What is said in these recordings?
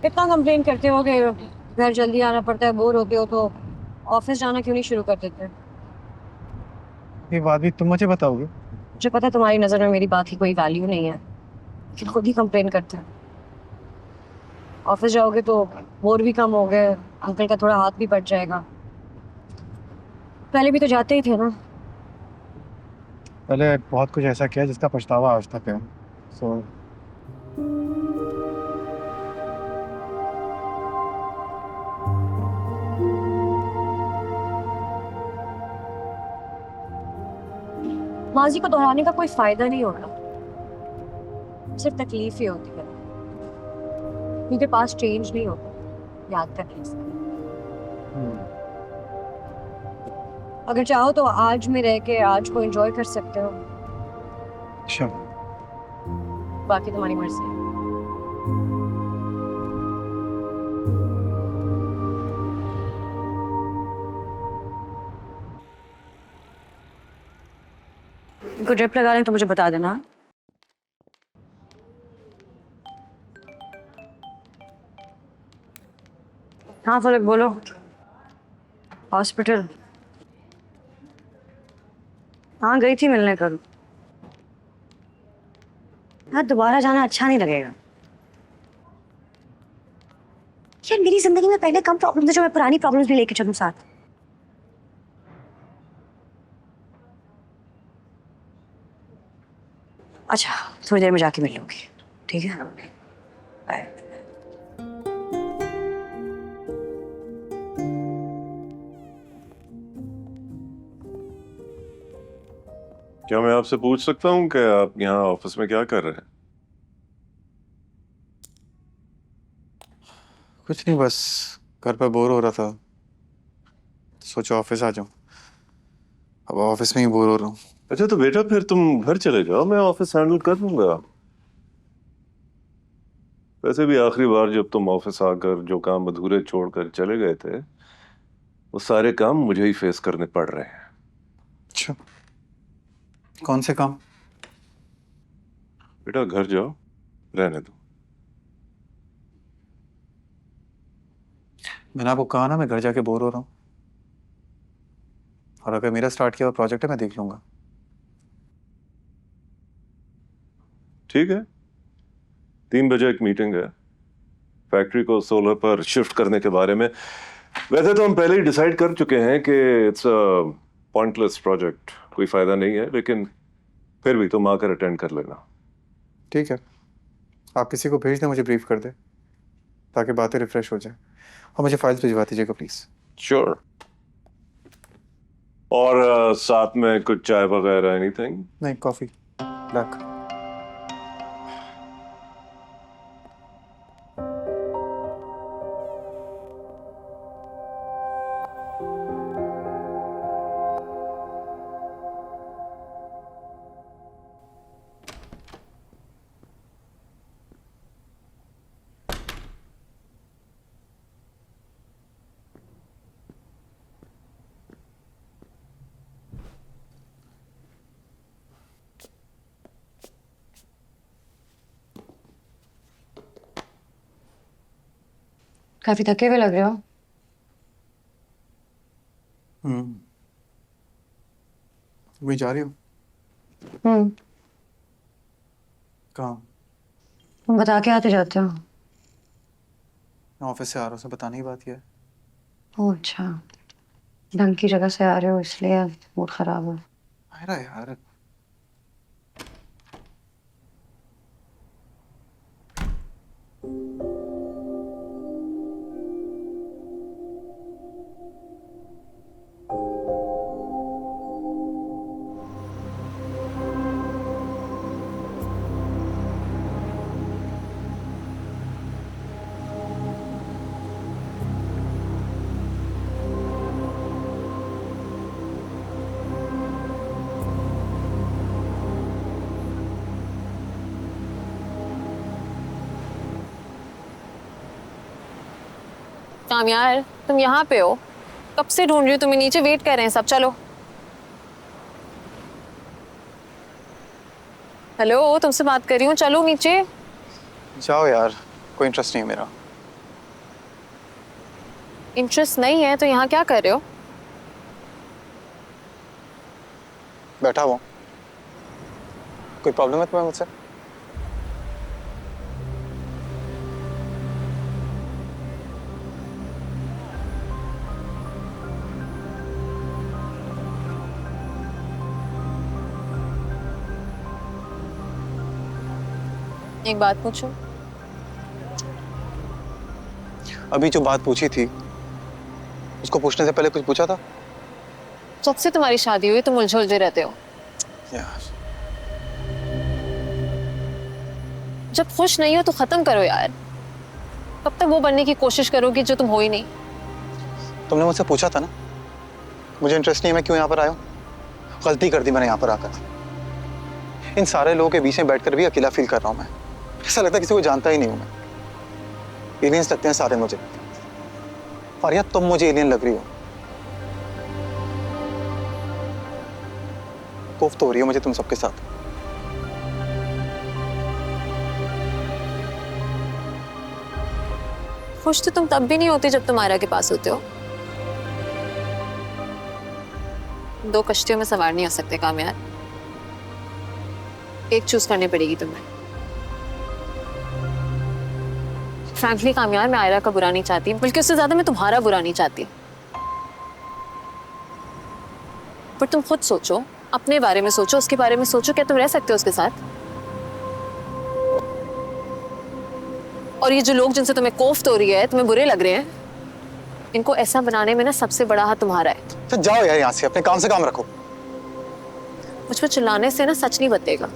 कितना कंप्लेन करते हो कि घर जल्दी आना पड़ता है, बोर होते हो तो ऑफिस जाना क्यों नहीं शुरू कर देते? ये बात भी तुम मुझे बताओगे? मुझे पता है तुम्हारी नजर में मेरी बात की कोई वैल्यू नहीं है, लेकिन खुद ही कंप्लेन करते हैं। ऑफिस जाओगे तो बोर भी कम हो गए, अंकल का थोड़ा हाथ भी बढ़ जाएगा। पहले भी तो जाते ही थे ना। पहले बहुत कुछ ऐसा किया जिसका पछतावा आज तक है। सो माजी को दोहराने का कोई फायदा नहीं होगा, सिर्फ तकलीफ ही होती है, क्योंकि पास चेंज नहीं होता याद करने से। अगर चाहो तो आज में रह के आज को एंजॉय कर सकते हो, अच्छा। बाकी तुम्हारी मर्जी है। इनको ड्रिप लगा लें तो मुझे बता देना। हाँ फलक बोलो। हॉस्पिटल? हाँ गई थी मिलने कल। हाँ दोबारा जाना अच्छा नहीं लगेगा। यार मेरी जिंदगी में पहले कम प्रॉब्लम्स है जो मैं पुरानी प्रॉब्लम्स भी लेके चलूं साथ। अच्छा, थोड़ी देर में जाके मिल लूंगी, ठीक है? बाय। क्या मैं आपसे पूछ सकता हूँ कि आप यहाँ ऑफिस में क्या कर रहे हैं? कुछ नहीं, बस घर पर बोर हो रहा था, सोचा ऑफिस आ जाऊं। अब ऑफिस में ही बोर हो रहा हूँ। अच्छा तो बेटा फिर तुम घर चले जाओ, मैं ऑफिस हैंडल कर लूंगा। वैसे भी आखिरी बार जब तुम ऑफिस आकर जो काम अधूरे छोड़कर चले गए थे, वो सारे काम मुझे ही फेस करने पड़ रहे हैं। अच्छा, कौन से काम? बेटा घर जाओ, रहने दो। मैंने आपको कहा ना, मैं घर जाके बोर हो रहा हूँ। और अगर मेरा स्टार्ट किया हुआ प्रोजेक्ट है, मैं देख लूंगा। ठीक है, 3 बजे एक मीटिंग है फैक्ट्री को सोलर पर शिफ्ट करने के बारे में। वैसे तो हम पहले ही डिसाइड कर चुके हैं कि इट्स अ पॉइंटलेस प्रोजेक्ट, कोई फायदा नहीं है, लेकिन फिर भी तुम आकर अटेंड कर लेना। ठीक है, आप किसी को भेज दें, मुझे ब्रीफ कर दे, ताकि बातें रिफ्रेश हो जाए। और मुझे फाइल्स भिजवा दीजिएगा प्लीज। श्योर। और साथ में कुछ चाय वगैरह, एनीथिंग? नहीं, कॉफी ब्लैक। काफी थके हुए लग रहे हो। वही जा रही हो? हम्म। कहाँ? तुम बता के आते जाते हो। मैं ऑफिस से आ रहा हूँ, उसे बताने की बात यह है। ओह अच्छा, ढंग की जगह से आ रहे हो इसलिए मूड खराब है। आयरा यार। काम यार, तुम यहाँ पे हो? कब से ढूंढ रही हूँ तुम्हें, नीचे वेट कर रहे हैं सब। चलो। हेलो, तुमसे बात कर रही हूँ, चलो नीचे। जाओ यार, कोई इंटरेस्ट नहीं है मेरा। इंटरेस्ट नहीं है तो यहाँ क्या कर रहे हो? बैठा हुआ हूं। कोई प्रॉब्लम है तुम्हें मुझसे? एक बात पूछूं? अभी जो बात पूछी थी उसको पूछने से पहले कुछ पूछा था? जब से तुम्हारी शादी हुई तुम उलझे रहते हो। यार जब खुश नहीं हो तो खत्म करो यार। कब तक वो बनने की कोशिश करोगी जो तुम हो ही नहीं? तुमने मुझसे पूछा था ना, मुझे इंटरेस्ट नहीं है, मैं क्यों यहाँ पर आया हूँ? गलती कर दी मैंने यहाँ पर आकर। इन सारे लोगों के बीच में बैठकर भी अकेला फील कर रहा हूँ मैं। ऐसा लगता है किसी को जानता ही नहीं हूँ मैं। एलियंस लगते हैं सारे मुझे। और यार तुम मुझे एलियन लग रही हो। कोफ्त हो रही हो मुझे तुम सबके साथ। खुश तो तुम तब भी नहीं होती जब तुम आयरा के पास होते हो। दो कश्तियों में सवार नहीं हो सकते कामयार। एक चूज करनी पड़ेगी तुम्हें। फ्रैंकली कामयार, मैं आयरा का बुरा नहीं चाहती, बल्कि उससे ज्यादा मैं तुम्हारा बुरा नहीं चाहती। पर तुम खुद सोचो, अपने बारे में सोचो, उसके बारे में सोचो। क्या तुम रह सकते हो उसके साथ? और ये जो लोग जिनसे तुम्हें कोफ्त हो रही है, तुम्हें बुरे लग रहे हैं, इनको ऐसा बनाने में ना सबसे बड़ा हाथ तुम्हारा है। तो जाओ यार यहाँ से, अपने काम से काम रखो। मुझ पर चिल्लाने से ना सच नहीं बतेगा।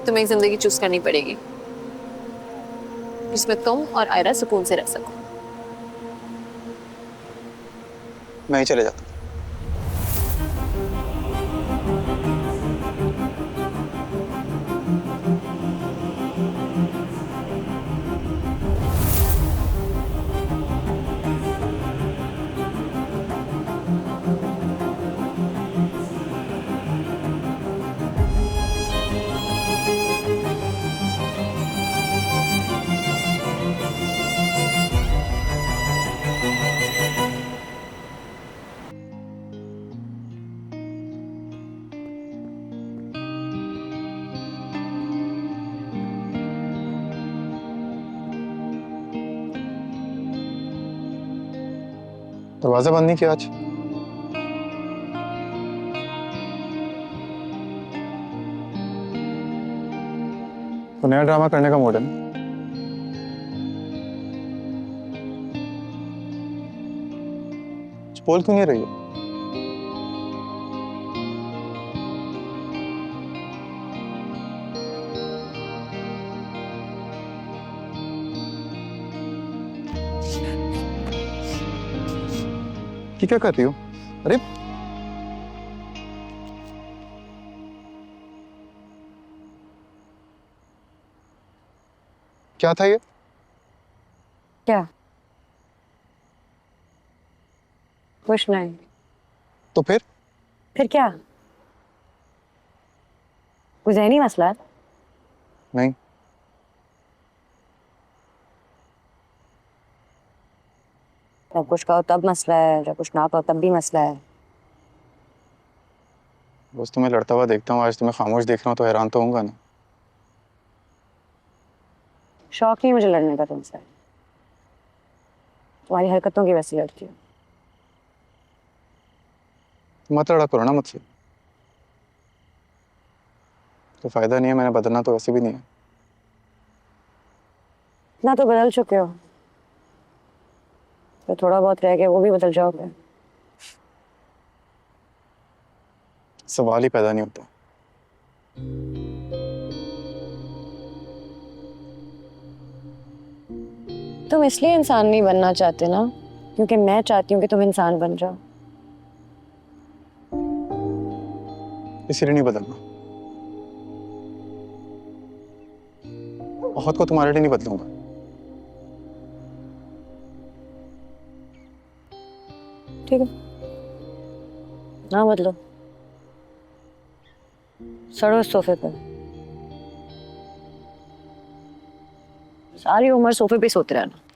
तुम्हें एक जिंदगी चूज करनी पड़ेगी जिसमें तुम और आयरा सुकून से रह सको। मैं ही चले जाता हूँ। दरवाजा बंद नहीं किया आज? तो नया ड्रामा करने का मूड है ना? कुछ बोल क्यों नहीं रही हो? ये क्या कर रही हो? अरे क्या था ये? क्या? कुछ नहीं। तो फिर फिर क्या? कोई ज़हनी मसला है? नहीं। जब कुछ कहो तब मसला है, जब कुछ ना कहो तब भी मसला है। बस तुम्हें लड़ता हुआ देखता हूँ, आज तुम्हें खामोश देख रहा हूँ तो हैरान तो होऊंगा ना। शौक नहीं मुझे लड़ने का तुमसे। तुम्हारी हरकतों की वजह से लड़ती हूँ। मत लड़ा करो ना मुझसे। तो फायदा नहीं है, मैंने बदलना तो वैसे भी नहीं है। इतना तो बदल चुके हो, तो थोड़ा बहुत रह गया वो भी बदल जाओगे। सवाल ही पैदा नहीं होता। तुम इसलिए इंसान नहीं बनना चाहते ना, क्योंकि मैं चाहती हूँ कि तुम इंसान बन जाओ। इसलिए नहीं बदलना। बहुत को तुम्हारे लिए नहीं बदलूंगा। ठीक है, ना बदलो। सड़ो इस सोफे पर। सारी उम्र सोफे पे सोते रहना।